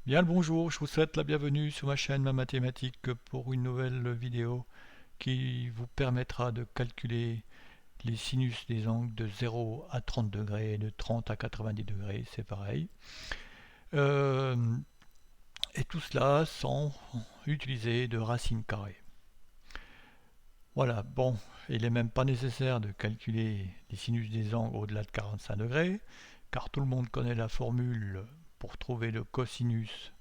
Bien le bonjour, je vous souhaite la bienvenue sur ma chaîne Ma Mathématique pour une nouvelle vidéo qui vous permettra de calculer les sinus des angles de 0 à 30 degrés et de 30 à 90 degrés, c'est pareil. Euh, et tout cela sans utiliser de racine carrée. Voilà, bon, il n'est même pas nécessaire de calculer les sinus des angles au-delà de 45 degrés, car tout le monde connaît la formule pour trouver le cosinus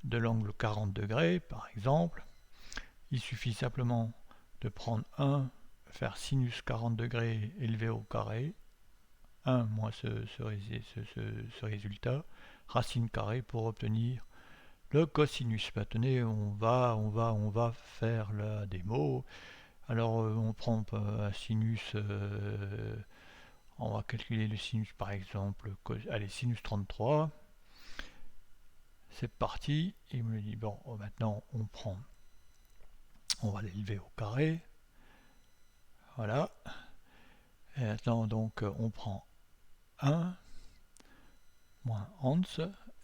de l'angle 40 degrés, par exemple. Il suffit simplement de prendre 1, faire sinus 40 degrés élevé au carré, 1 moins ce résultat, racine carrée pour obtenir le cosinus. Maintenant, on va faire la démo. Alors, on prend un sinus, on va calculer le sinus par exemple, allez, sinus 33. C'est parti. Il me dit, bon, maintenant, on va l'élever au carré. Voilà. Et maintenant, donc, on prend 1 moins Hans,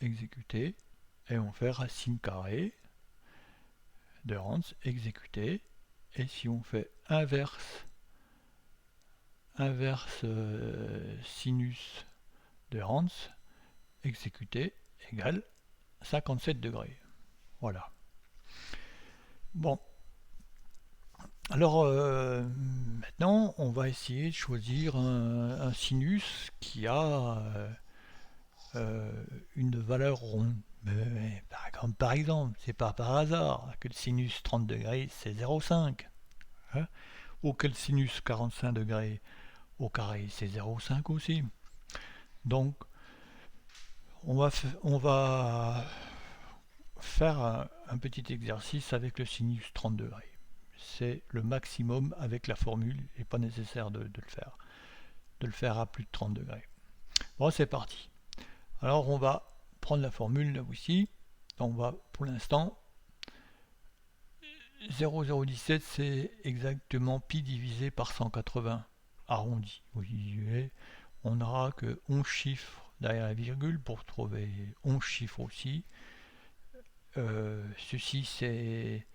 exécuté, et on fait racine carrée de Hans, exécuté. Et si on fait inverse sinus de Hans, exécuté, égale 57 degrés. Voilà. Bon, alors maintenant, on va essayer de choisir un sinus qui a une valeur ronde. Mais par exemple, c'est pas par hasard que le sinus 30 degrés c'est 0,5. Hein, ou que le sinus 45 degrés au carré c'est 0,5 aussi. Donc on va faire un petit exercice avec le sinus 30 degrés. C'est le maximum avec la formule, il n'est pas nécessaire de le faire à plus de 30 degrés. Bon, c'est parti. Alors on va prendre la formule là aussi. On va pour l'instant 0,017 c'est exactement pi divisé par 180 arrondi. Vous voyez, on n'aura que 11 chiffres derrière la virgule pour trouver 11 chiffres aussi. Ceci c'est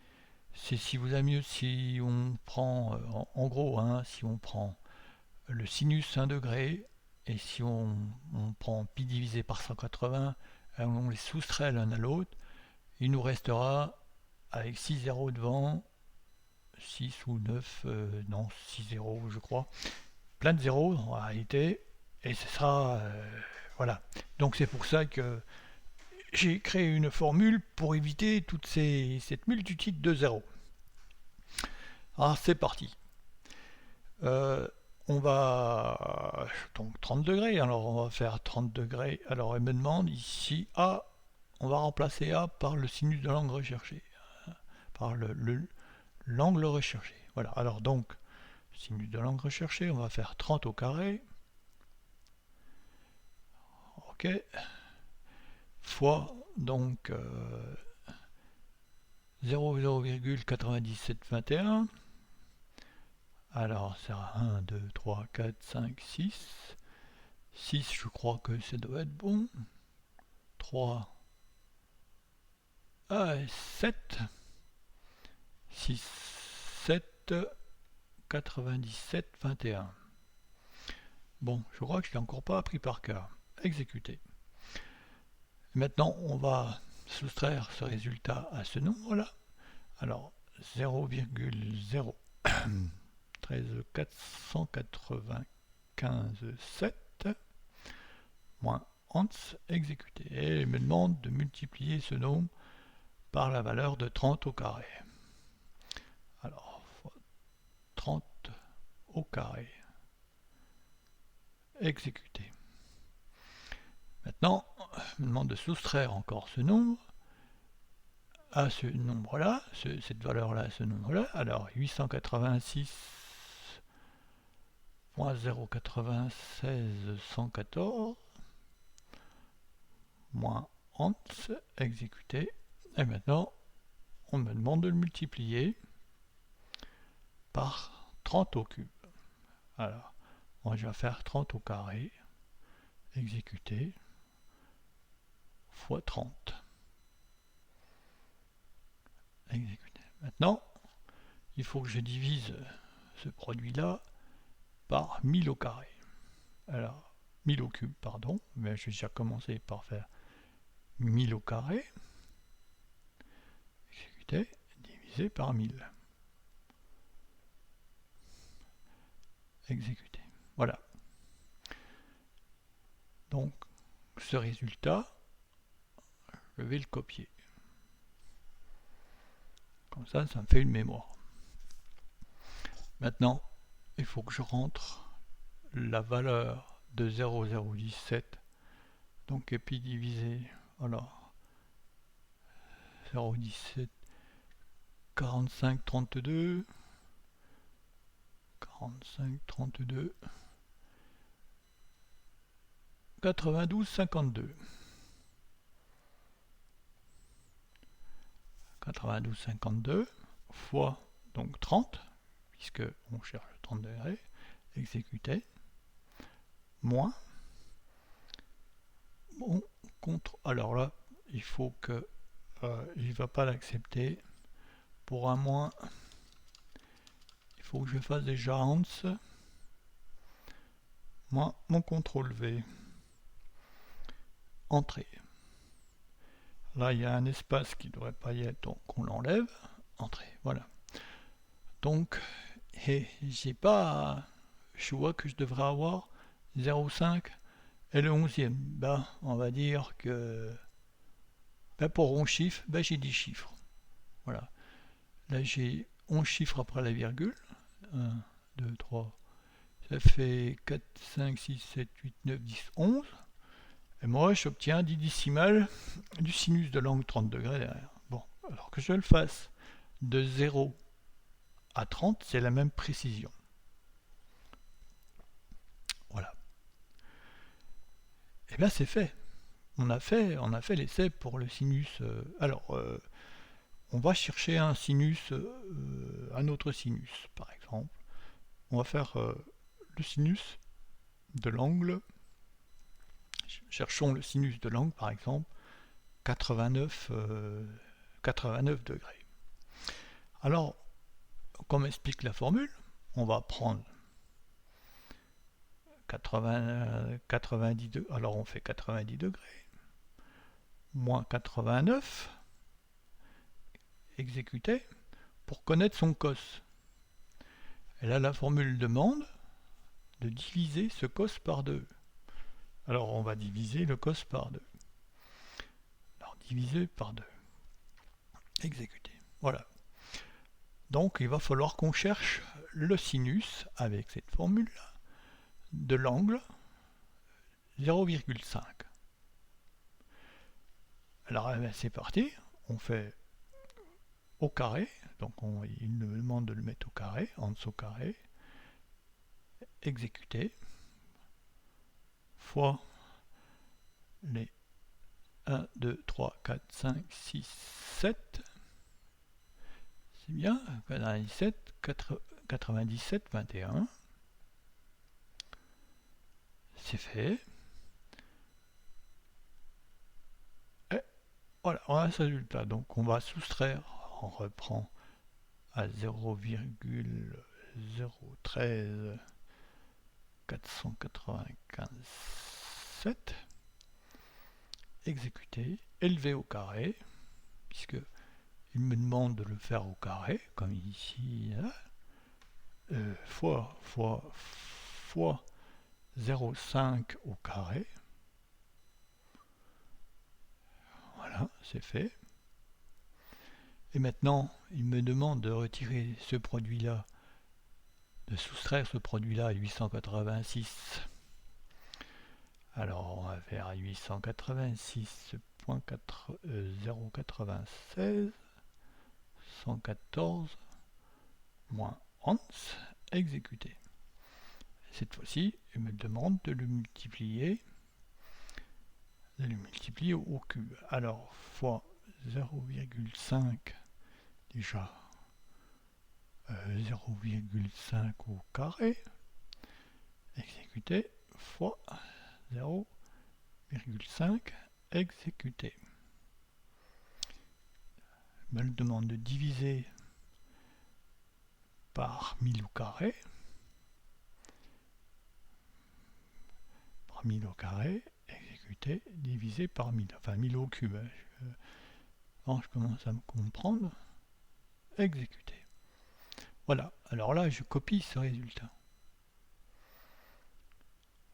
si vous aimez mieux si on prend en gros hein, si on prend le sinus 1 degré et si on prend pi divisé par 180, on les soustrait l'un à l'autre, il nous restera avec 6 zéros devant, 6 ou 9, non 6 zéros je crois, plein de zéros en réalité, et ce sera voilà. Donc c'est pour ça que j'ai créé une formule pour éviter cette multitude de zéros. Alors c'est parti. Euh, on va donc 30 degrés, alors on va faire 30 degrés. Alors elle me demande ici A, on va remplacer A par le sinus de l'angle recherché, par l'angle recherché. Voilà, alors donc sinus de l'angle recherché, on va faire 30 au carré, ok, fois donc 0,9721. Alors, c'est 1, 2, 3, 4, 5, 6. 6, je crois que ça doit être bon. 3, 7. 6, 7, 97, 21. Bon, je crois que je ne l'ai encore pas appris par cœur. Exécuter. Maintenant, on va soustraire ce résultat à ce nombre-là. Alors, 0,0 13 495 7 moins Hans exécuté. Et il me demande de multiplier ce nombre par la valeur de 30 au carré. Alors, 30 au carré. Exécuté. Maintenant, il me demande de soustraire encore ce nombre à ce nombre-là, cette valeur-là à ce nombre-là. Alors, 886.096 114 moins Hans exécuté. Et maintenant, on me demande de le multiplier par 30 au cube. Alors, moi je vais faire 30 au carré, exécuté, fois 30. exécuter. Maintenant, il faut que je divise ce produit-là par 1000 au carré. Alors, 1000 au cube, pardon, mais je vais déjà commencer par faire 1000 au carré, exécuter, divisé par 1000. Exécuter. Voilà. Donc, ce résultat, je vais le copier. Comme ça, ça me fait une mémoire. Maintenant, il faut que je rentre la valeur de 0,017. Donc, et puis divisé, alors, 0,17, 45, 32, 45, 32, 92, 52. 92, 52 fois donc 30, puisque on cherche le 30 degrés, exécuter, moins, bon, contre, alors là, il faut que, il ne va pas l'accepter, pour un moins, il faut que je fasse déjà ans, moins mon CTRL V, entrée. Là, il y a un espace qui ne devrait pas y être, donc on l'enlève, entrée, voilà. Donc, et j'ai pas, je vois que je devrais avoir 0,5 et le 11e. Ben, on va dire que ben pour 11 chiffres, ben j'ai 10 chiffres. Voilà. Là, j'ai 11 chiffres après la virgule. 1, 2, 3. Ça fait 4, 5, 6, 7, 8, 9, 10, 11. Et moi, j'obtiens 10 décimales du sinus de l'angle 30 degrés derrière. Bon, alors que je le fasse de 0 à 30, c'est la même précision. Voilà. Et bien c'est fait. On a fait l'essai pour le sinus. On va chercher un sinus, un autre sinus, par exemple. On va faire le sinus de l'angle. Cherchons le sinus de l'angle, par exemple, 89 degrés. Alors, comme explique la formule, on va prendre 90 degrés. Alors on fait 90 degrés, moins 89, exécuter, pour connaître son cos. Et là, la formule demande de diviser ce cos par 2. Alors on va diviser le cos par 2. Alors diviser par 2. Exécuter. Voilà. Donc il va falloir qu'on cherche le sinus avec cette formule-là de l'angle 0,5. Alors c'est parti. On fait au carré. Donc il nous demande de le mettre au carré, en dessous au carré. Exécuter. Fois les 1, 2, 3, 4, 5, 6, 7. C'est bien. 97, 97, 21. C'est fait. Et voilà, on a ce résultat. Donc on va soustraire, on reprend à 0,013 495,7. Exécuter, élever au carré, puisque il me demande de le faire au carré, comme ici, fois 0,5 au carré. Voilà, c'est fait. Et maintenant, il me demande de retirer ce produit-là, de soustraire ce produit-là à 886. Alors, on va faire 886.096, 114, moins 11, exécuter. Cette fois-ci, il me demande de le multiplier au cube. Alors, fois 0,5, déjà 0,5 au carré, exécuter, fois 0,5, exécuter. me demande de diviser par 1000 au carré. Par 1000 au carré, exécuter, divisé par 1000, enfin 1000 au cube. Je commence à me comprendre. Exécuter. Voilà, alors là je copie ce résultat.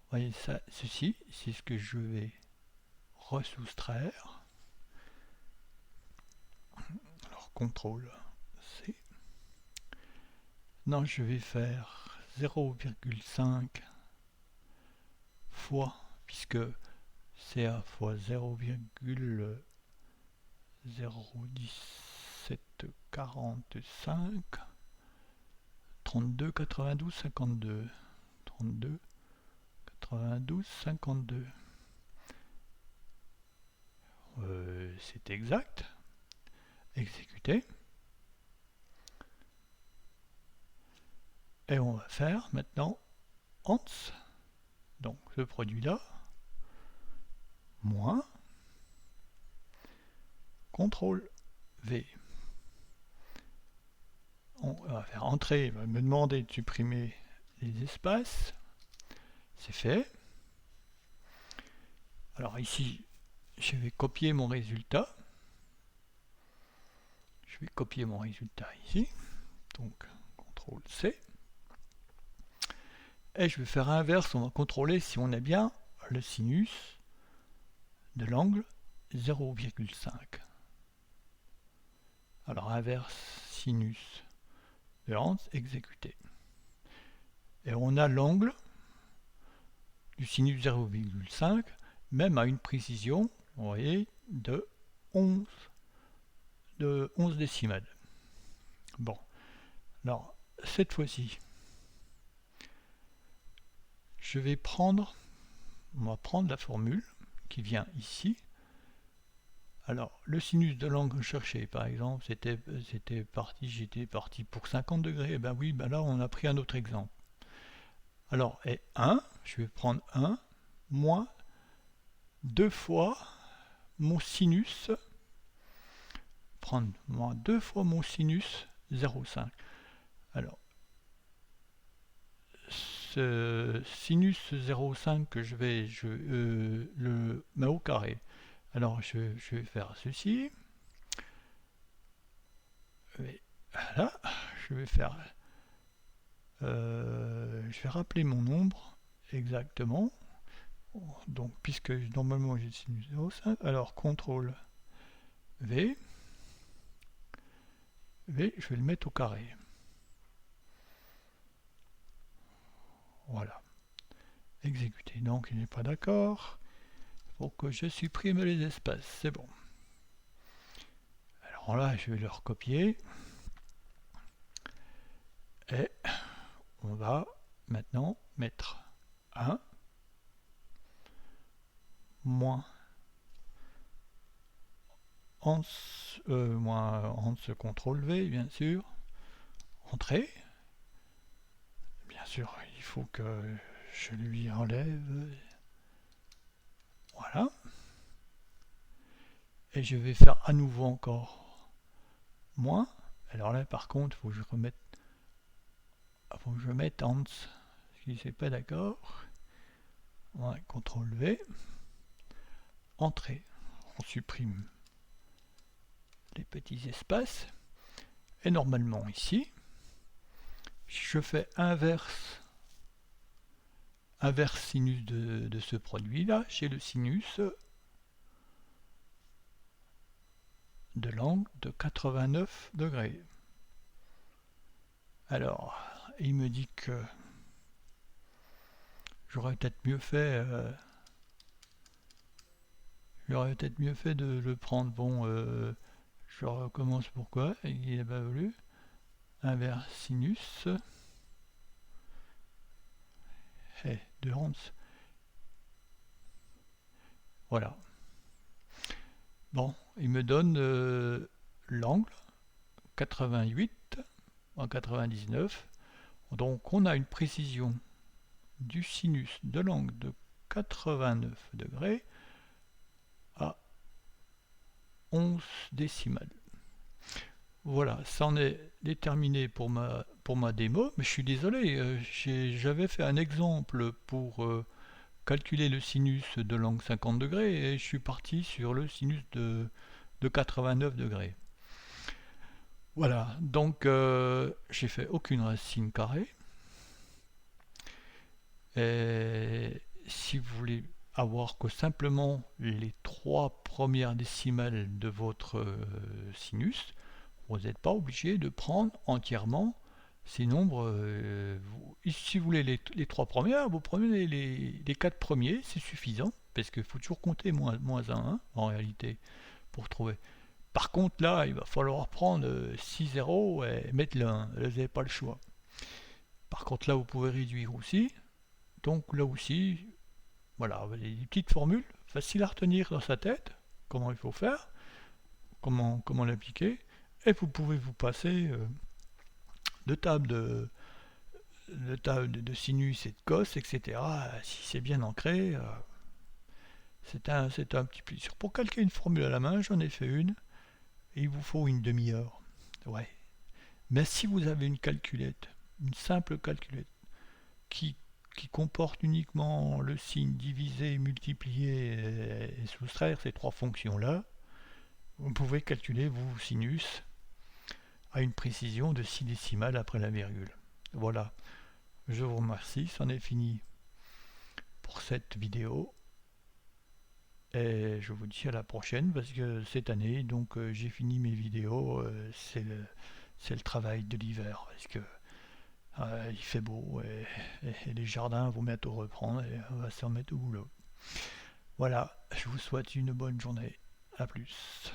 Vous voyez ça, ceci, c'est ce que je vais ressoustraire. Alors CTRL C. Non, je vais faire 0,5 fois, puisque CA fois 0,01745 32 92 52 32 92 52. C'est exact. Exécuter. Et on va faire maintenant ANS, donc ce produit là, moins CTRL V. On va faire entrer, il va me demander de supprimer les espaces. C'est fait. Alors ici, je vais copier mon résultat. Je vais copier mon résultat ici. Donc, CTRL C. Et je vais faire inverse, on va contrôler si on a bien le sinus de l'angle 0,5. Alors inverse sinus de l'angle, exécuté. Et on a l'angle du sinus 0,5, même à une précision, vous voyez, de 11 décimales. Bon, alors cette fois-ci, on va prendre la formule qui vient ici. Alors, le sinus de l'angle cherché, par exemple, j'étais parti pour 50 degrés. Et ben oui, ben là, on a pris un autre exemple. Alors, et 1, je vais prendre 1 moins 2 fois mon sinus, prendre moins 2 fois mon sinus 0,5. Alors, ce sinus 0,5 que je le mets au carré. Alors je vais faire ceci. Voilà, je vais faire. Je vais rappeler mon nombre exactement. Donc puisque normalement j'ai sinus 0,5, alors CTRL V. V, je vais le mettre au carré. Voilà. Exécuter. Donc il n'est pas d'accord. Pour que je supprime les espaces. C'est bon. Alors là, je vais le recopier. Et on va maintenant mettre 1 moins moins CTRL V, bien sûr. Entrée. Bien sûr, il faut que je lui enlève. Voilà. Et je vais faire à nouveau encore moins. Alors là, par contre, il faut que je remette. Faut que je mette ANS. Si c'est pas d'accord. Voilà, CTRL V. Entrée. On supprime les petits espaces. Et normalement ici, je fais inverse sinus de ce produit là, j'ai le sinus de l'angle de 89 degrés. Alors, il me dit que j'aurais peut-être mieux fait de le prendre. Bon, je recommence. Pourquoi il n'a pas voulu. Inverse sinus de Hans. Voilà. Bon, il me donne l'angle 88 en 99. Donc on a une précision du sinus de l'angle de 89 degrés à 11 décimales. Voilà, ça en est déterminé pour ma démo, mais je suis désolé, j'avais fait un exemple pour calculer le sinus de l'angle 50 degrés et je suis parti sur le sinus de 89 degrés. Voilà, donc j'ai fait aucune racine carrée. Et si vous voulez avoir que simplement les trois premières décimales de votre sinus, vous n'êtes pas obligé de prendre entièrement ces nombres. Si vous voulez les trois premières, vous prenez les quatre premiers, c'est suffisant, parce qu'il faut toujours compter moins 1 hein, en réalité pour trouver. Par contre, là, il va falloir prendre 6 zéros et mettre le 1. Là, vous n'avez pas le choix. Par contre, là, vous pouvez réduire aussi. Donc là aussi, voilà, vous avez des petites formules faciles à retenir dans sa tête, comment il faut faire, comment l'appliquer, et vous pouvez vous passer de table de sinus et de cos, etc. Si c'est bien ancré, c'est un petit plaisir. Pour calculer une formule à la main, j'en ai fait une, et il vous faut une demi-heure. Ouais. Mais si vous avez une calculette, une simple calculette, qui, qui comporte uniquement le signe diviser, multiplier et soustraire ces trois fonctions-là, vous pouvez calculer vos sinus à une précision de 6 décimales après la virgule. Voilà, je vous remercie, c'en est fini pour cette vidéo. Et je vous dis à la prochaine parce que cette année, donc j'ai fini mes vidéos, c'est le travail de l'hiver parce que il fait beau et les jardins vont bientôt reprendre et on va se remettre au boulot. Voilà, je vous souhaite une bonne journée. À plus.